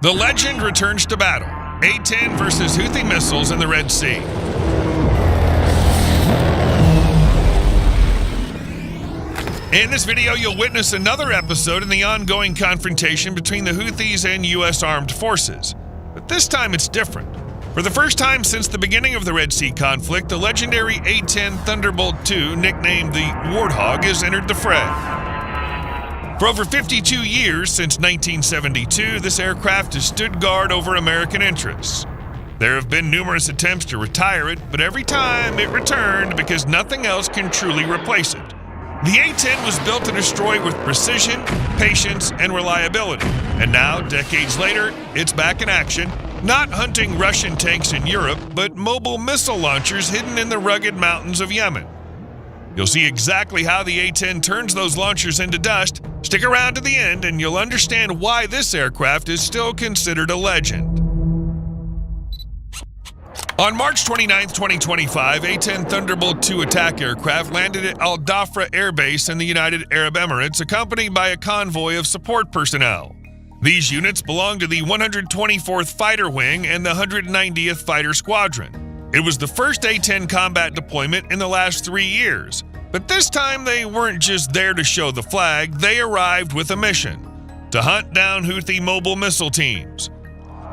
The legend returns to battle. A-10 versus Houthi missiles in the Red Sea. In this video, you'll witness another episode in the ongoing confrontation between the Houthis and U.S. armed forces. But this time it's different. For the first time since the beginning of the Red Sea conflict, the legendary A-10 Thunderbolt II, nicknamed the Warthog, has entered the fray. For over 52 years, since 1972, this aircraft has stood guard over American interests. There have been numerous attempts to retire it, but every time it returned because nothing else can truly replace it. The A-10 was built to destroy with precision, patience, and reliability. And now, decades later, it's back in action, not hunting Russian tanks in Europe, but mobile missile launchers hidden in the rugged mountains of Yemen. You'll see exactly how the A-10 turns those launchers into dust. Stick around to the end and you'll understand why this aircraft is still considered a legend. On March 29, 2025, A-10 Thunderbolt II attack aircraft landed at Al Dhafra Air Base in the United Arab Emirates, accompanied by a convoy of support personnel. These units belong to the 124th Fighter Wing and the 190th Fighter Squadron. It was the first A-10 combat deployment in the last 3 years, but this time they weren't just there to show the flag, they arrived with a mission: to hunt down Houthi mobile missile teams.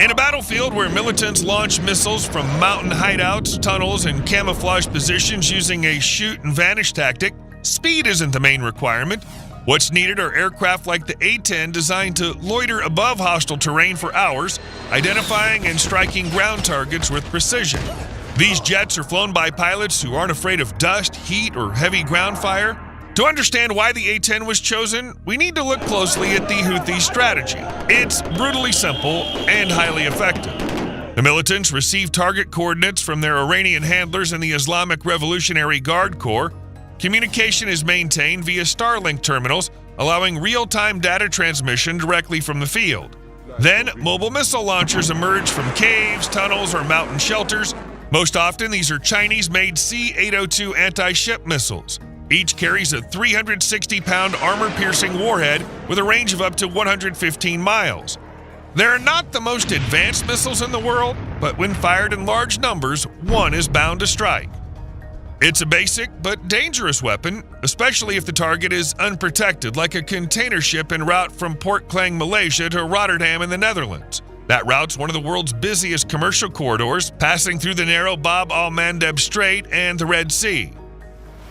In a battlefield where militants launch missiles from mountain hideouts, tunnels, and camouflage positions using a shoot-and-vanish tactic, speed isn't the main requirement. What's needed are aircraft like the A-10 designed to loiter above hostile terrain for hours, identifying and striking ground targets with precision. These jets are flown by pilots who aren't afraid of dust, heat, or heavy ground fire. To understand why the A-10 was chosen, we need to look closely at the Houthi strategy. It's brutally simple and highly effective. The militants receive target coordinates from their Iranian handlers in the Islamic Revolutionary Guard Corps. Communication is maintained via Starlink terminals, allowing real-time data transmission directly from the field. Then, mobile missile launchers emerge from caves, tunnels, or mountain shelters. Most often, these are Chinese-made C-802 anti-ship missiles. Each carries a 360-pound armor-piercing warhead with a range of up to 115 miles. They're not the most advanced missiles in the world, but when fired in large numbers, one is bound to strike. It's a basic but dangerous weapon, especially if the target is unprotected, like a container ship en route from Port Klang, Malaysia to Rotterdam in the Netherlands. That route's one of the world's busiest commercial corridors, passing through the narrow Bab al-Mandeb Strait and the Red Sea.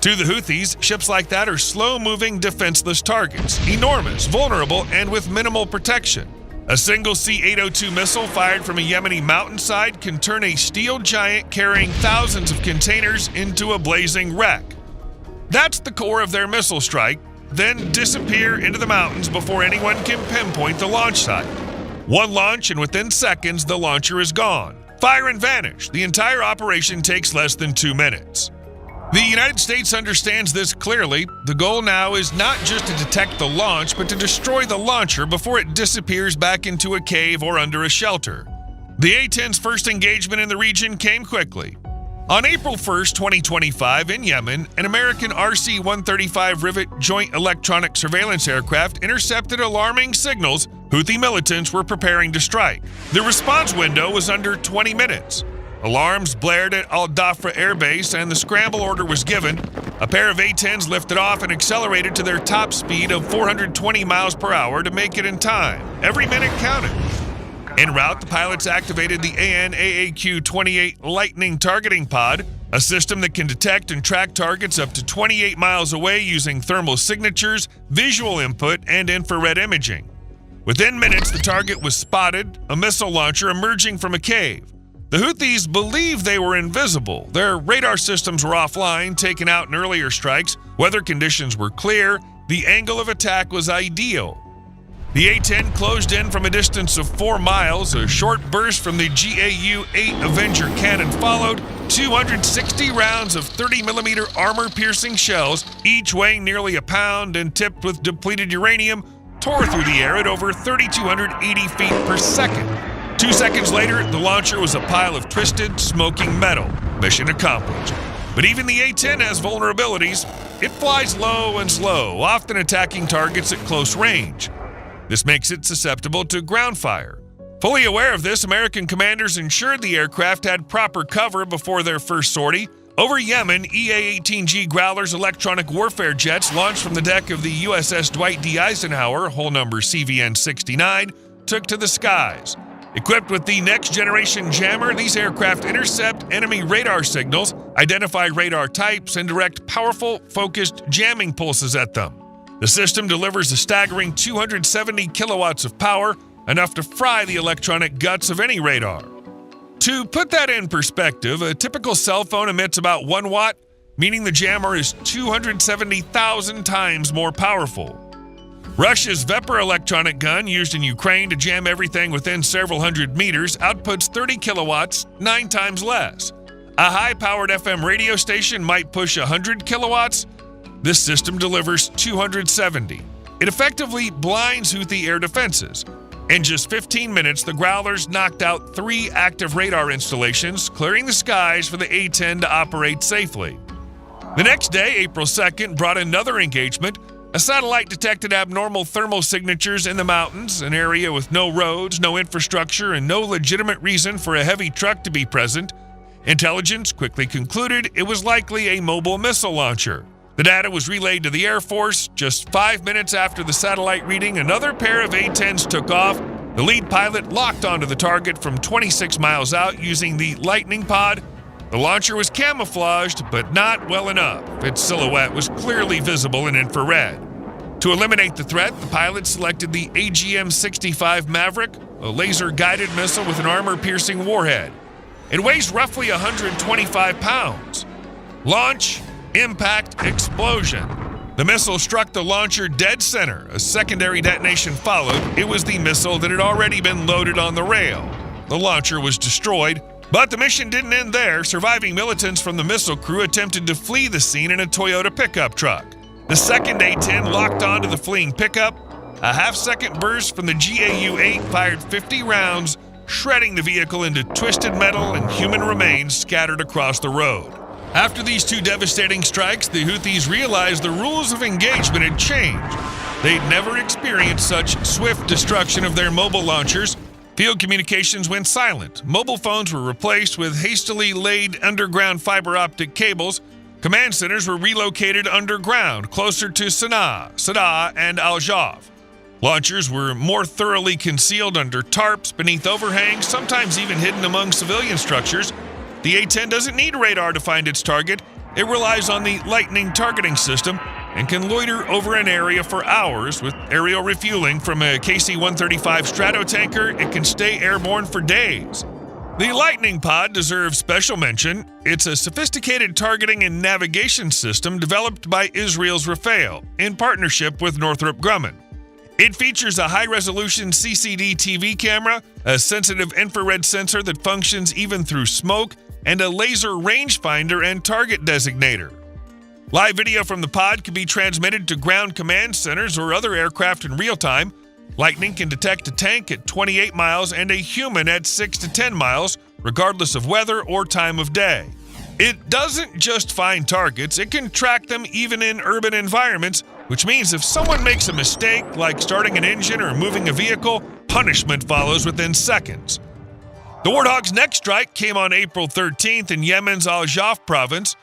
To the Houthis, ships like that are slow-moving, defenseless targets, enormous, vulnerable, and with minimal protection. A single C-802 missile fired from a Yemeni mountainside can turn a steel giant carrying thousands of containers into a blazing wreck. That's the core of their missile strike, then disappear into the mountains before anyone can pinpoint the launch site. One launch, and within seconds, the launcher is gone. Fire and vanish. The entire operation takes less than 2 minutes. The United States understands this clearly. The goal now is not just to detect the launch, but to destroy the launcher before it disappears back into a cave or under a shelter. The A-10's first engagement in the region came quickly. On April 1, 2025, in Yemen, an American RC-135 Rivet Joint Electronic Surveillance aircraft intercepted alarming signals Houthi militants were preparing to strike. The response window was under 20 minutes. Alarms blared at Al Dhafra Air Base and the scramble order was given. A pair of A-10s lifted off and accelerated to their top speed of 420 miles per hour to make it in time. Every minute counted. En route, the pilots activated the AN/AAQ-28 Lightning Targeting Pod, a system that can detect and track targets up to 28 miles away using thermal signatures, visual input, and infrared imaging. Within minutes, the target was spotted, a missile launcher emerging from a cave. The Houthis believed they were invisible. Their radar systems were offline, taken out in earlier strikes. Weather conditions were clear. The angle of attack was ideal. The A-10 closed in from a distance of 4 miles. A short burst from the GAU-8 Avenger cannon followed. 260 rounds of 30mm armor-piercing shells, each weighing nearly a pound and tipped with depleted uranium, tore through the air at over 3,280 feet per second. 2 seconds later, the launcher was a pile of twisted, smoking metal. Mission accomplished. But even the A-10 has vulnerabilities. It flies low and slow, often attacking targets at close range. This makes it susceptible to ground fire. Fully aware of this, American commanders ensured the aircraft had proper cover before their first sortie. Over Yemen, EA-18G Growler's electronic warfare jets launched from the deck of the USS Dwight D. Eisenhower, hull number CVN-69, took to the skies. Equipped with the next-generation jammer, these aircraft intercept enemy radar signals, identify radar types, and direct powerful, focused jamming pulses at them. The system delivers a staggering 270 kilowatts of power, enough to fry the electronic guts of any radar. To put that in perspective, a typical cell phone emits about 1 watt, meaning the jammer is 270,000 times more powerful. Russia's Vepr electronic gun, used in Ukraine to jam everything within several hundred meters, outputs 30 kilowatts, 9 times less. A high-powered FM radio station might push 100 kilowatts. This system delivers 270. It effectively blinds Houthi air defenses. In just 15 minutes, the Growlers knocked out 3 active radar installations, clearing the skies for the A-10 to operate safely. The next day, April 2nd, brought another engagement. A satellite detected abnormal thermal signatures in the mountains, an area with no roads, no infrastructure, and no legitimate reason for a heavy truck to be present. Intelligence quickly concluded it was likely a mobile missile launcher. The data was relayed to the Air Force. Just 5 minutes after the satellite reading, another pair of A-10s took off. The lead pilot locked onto the target from 26 miles out using the Lightning Pod. The launcher was camouflaged, but not well enough. Its silhouette was clearly visible in infrared. To eliminate the threat, the pilot selected the AGM-65 Maverick, a laser-guided missile with an armor-piercing warhead. It weighs roughly 125 pounds. Launch, impact, explosion. The missile struck the launcher dead center. A secondary detonation followed. It was the missile that had already been loaded on the rail. The launcher was destroyed, but the mission didn't end there. Surviving militants from the missile crew attempted to flee the scene in a Toyota pickup truck. The second A-10 locked onto the fleeing pickup. A half-second burst from the GAU-8 fired 50 rounds, shredding the vehicle into twisted metal and human remains scattered across the road. After these 2 devastating strikes, the Houthis realized the rules of engagement had changed. They'd never experienced such swift destruction of their mobile launchers. Field communications went silent. Mobile phones were replaced with hastily laid underground fiber optic cables. Command centers were relocated underground, closer to Sana'a, and Al-Jauf. Launchers were more thoroughly concealed under tarps, beneath overhangs, sometimes even hidden among civilian structures. The A-10 doesn't need radar to find its target. It relies on the Lightning targeting system and can loiter over an area for hours. With aerial refueling from a KC-135 Stratotanker, it can stay airborne for days. The Lightning Pod deserves special mention. It's a sophisticated targeting and navigation system developed by Israel's Rafael in partnership with Northrop Grumman. It features a high-resolution CCD TV camera, a sensitive infrared sensor that functions even through smoke, and a laser rangefinder and target designator. Live video from the pod can be transmitted to ground command centers or other aircraft in real time. Lightning can detect a tank at 28 miles and a human at 6 to 10 miles, regardless of weather or time of day. It doesn't just find targets, it can track them even in urban environments, which means if someone makes a mistake, like starting an engine or moving a vehicle, punishment follows within seconds. The Warthog's next strike came on April 13th in Yemen's Al-Jauf province.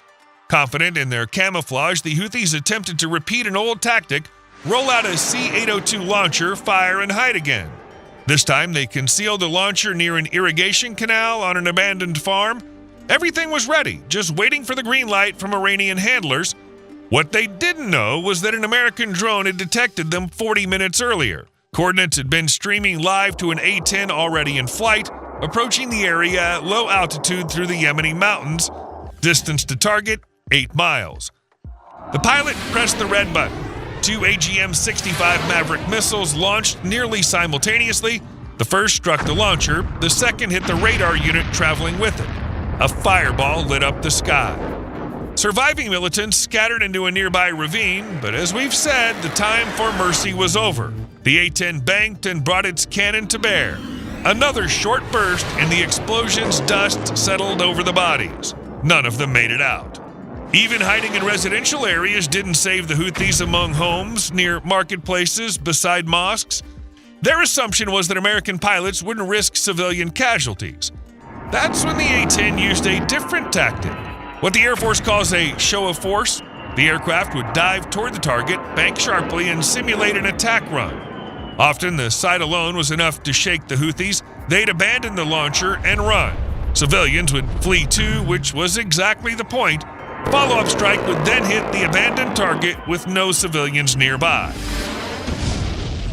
Confident in their camouflage, the Houthis attempted to repeat an old tactic, roll out a C-802 launcher, fire, and hide again. This time, they concealed the launcher near an irrigation canal on an abandoned farm. Everything was ready, just waiting for the green light from Iranian handlers. What they didn't know was that an American drone had detected them 40 minutes earlier. Coordinates had been streaming live to an A-10 already in flight, approaching the area at low altitude through the Yemeni mountains. Distance to target, 8 miles. The pilot pressed the red button. 2 AGM-65 Maverick missiles launched nearly simultaneously. The first struck the launcher, the second hit the radar unit traveling with it. A fireball lit up the sky. Surviving militants scattered into a nearby ravine, but as we've said, the time for mercy was over. The A-10 banked and brought its cannon to bear. Another short burst, and the explosion's dust settled over the bodies. None of them made it out. Even hiding in residential areas didn't save the Houthis among homes, near marketplaces, beside mosques. Their assumption was that American pilots wouldn't risk civilian casualties. That's when the A-10 used a different tactic. What the Air Force calls a show of force, the aircraft would dive toward the target, bank sharply, and simulate an attack run. Often, the sight alone was enough to shake the Houthis. They'd abandon the launcher and run. Civilians would flee too, which was exactly the point. Follow-up strike would then hit the abandoned target with no civilians nearby.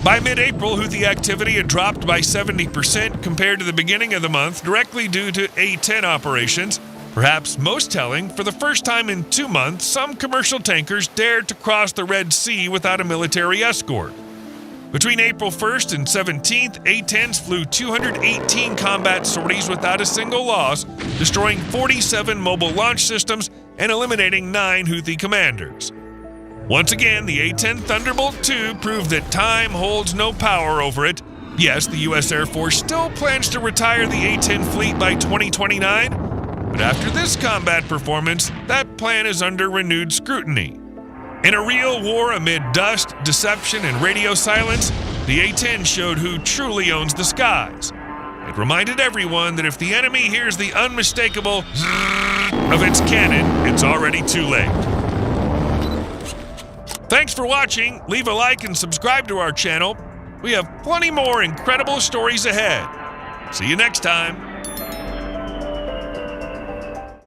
By mid-April, Houthi activity had dropped by 70% compared to the beginning of the month, directly due to A-10 operations. Perhaps most telling, for the first time in 2 months, some commercial tankers dared to cross the Red Sea without a military escort. Between April 1st and 17th, A-10s flew 218 combat sorties without a single loss, destroying 47 mobile launch systems and eliminating 9 Houthi commanders. Once again, the A-10 Thunderbolt II proved that time holds no power over it. Yes, the U.S. Air Force still plans to retire the A-10 fleet by 2029, but after this combat performance, that plan is under renewed scrutiny. In a real war amid dust, deception, and radio silence, the A-10 showed who truly owns the skies. It reminded everyone that if the enemy hears the unmistakable zzzz of its cannon, it's already too late. Thanks for watching. Leave a like and subscribe to our channel. We have plenty more incredible stories ahead. See you next time.